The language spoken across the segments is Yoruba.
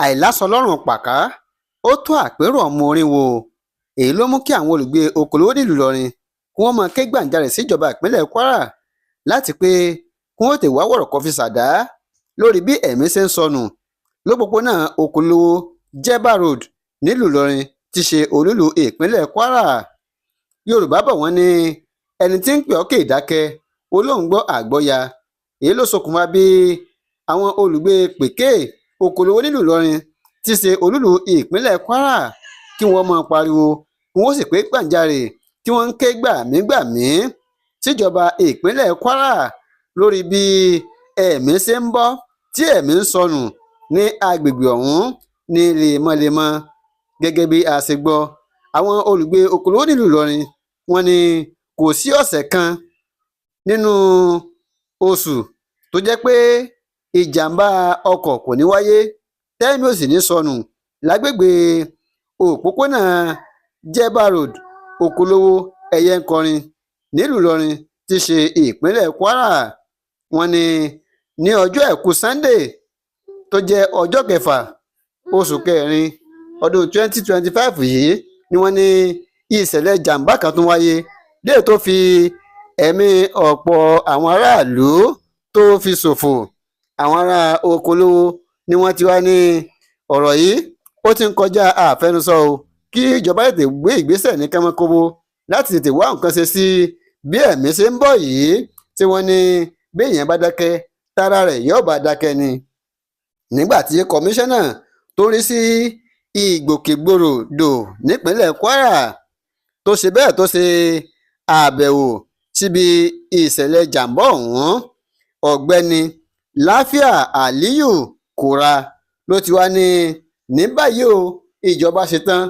àìláṣọ lọ́rùn pàká ó tó àpérò ọmọ orin wo. èyí ló mú kí àwọn olùgbé Òkòlówó nílùú Ìlọrin kí wọ́n máa ké gbàǹjarè síjọba ìpínlẹ̀ Kwara láti pé kí wọ́n tètè wá wọ̀rọ̀kọ̀ fi ṣàdá lórí bí ẹ̀mí ṣe ń sọnù lópòpónà Òkòlówó Jebba Road nílùú Ìlọrin tí ṣe olúìlú ìpínlẹ̀ Kwara. Yorùbá bọ̀ wọ́n ní ẹni tí ń pè ọ́ kì í dákẹ́ olóhùn gbọ́ àgbọ́ya. èyí ló ṣokùnfà bí àwọn olùgbé Pèké Òkòlówó nílùú Ìlọrin tí ṣe olúìlú ìpínlẹ̀ Kwara kí wọ́n máa pariwo kí wọ́n sì pé gbàǹjarè kí wọ́n ń ké gbàmígbàmí síjọba ìpínlẹ̀ Kwara lórí bí ẹ̀mí ṣe ń bọ́ tí ẹ̀mí ń sọnù ní agbègbè ọ̀hún ní lemọ́lemọ́. gẹ́gẹ́ bí a ṣe gbọ́, àwọn olùgbé Òkòlówó nílùú Ìlọrin wọ́n ní kò sí ọ̀sẹ̀ kan nínú oṣù tó jẹ́ pé ìjàmbá ọkọ̀ kò ní wáyé tẹ́mi ò sì ní sọnù lágbègbè òpópónà Jebba Road Òkòlówó Ẹ̀yẹ́nkọrin nílùú Ìlọrin tí ṣe ìpínlẹ̀ Kwara. wọ́n ní ọjọ́ àìkú Sunday tó jẹ́ ọjọ́ kẹfà oṣù kẹrin ọdún 2025 yìí ni wọ́n ní ìṣẹ̀lẹ̀ jàǹbá kan tún wáyé léè tó fi ẹ̀mí ọ̀pọ̀ àwọn aráàlú tó fi ṣòfò. àwọn ará Òkòlówó ni wọ́n ti wá ní ọ̀rọ̀ yìí ó ti ń kọjá àfẹnusọ o kí ìjọba tètè gbé ìgbésẹ̀ ní kánmọ́kóbó láti tètè wá nǹkan ṣe sí bí ẹ̀mí ṣe ń bọ̀ yìí tí wọ́n ní bí èèyàn bá dákẹ́ tára rẹ̀ yóò bá dákẹ́ ni. nígbà tí kọmíṣánná tó rí sí ìgbòkègbodò nípínlẹ̀ Kwara tó ṣe bẹ́ẹ̀ tó ṣe àbẹ̀wò síbi ìṣẹ̀lẹ̀ jàǹbá ọ̀hún, ọ̀gbẹ́ni Láfíà Àlíyù Kúra ló ti wá ní báyìí o ìjọba ṣetán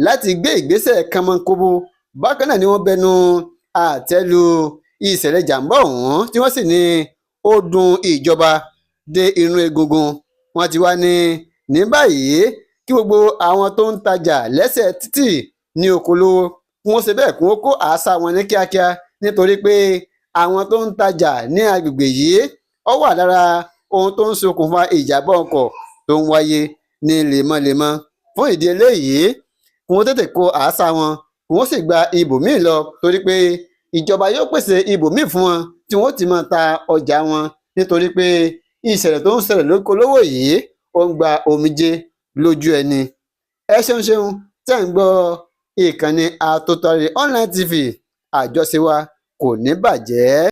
láti gbé ìgbésẹ̀ kánmọ́nkóbó. bákan náà ni wọ́n bẹnu àtẹ́lu ìṣẹ̀lẹ̀ jàǹbá ọ̀hún tí wọ́n sì ní ó dùn ìjọba dé inú egungun. wọ́n ti wá ní báyìí kí gbogbo àwọn tó ń tajà lẹ́sẹ̀ títì ní Òkòlówó kí wọ́n ṣe bẹ́ẹ̀ kí wọ́n kó àṣà wọn ní kíákíá nítorí pé àwọn tó ń tajà ní agbègbè yìí ó wà lára ohun tó ń ṣokùnfà ìjàmbá ọkọ̀ tó ń wáyé ní lemọ́lemọ́. fún ìdí eléyìí kí wọ́n tètè kó àṣà wọn kí wọ́n sì gba ibòmíì lọ torí pé ìjọba yóò pèsè ibòmíì fún wọn tí wọ́n ti máa ta ọjà wọn nítorí pé ìṣẹ̀lẹ̀ tó ń ṣẹlẹ̀ l'Òkòlówó yìí ó ń gba omijé lójú ẹni. ẹ ṣeun tẹ́ ń gbọ́ ìkànnì Àtòtàrẹ online TV àjọṣe wa kò ní bàjẹ́.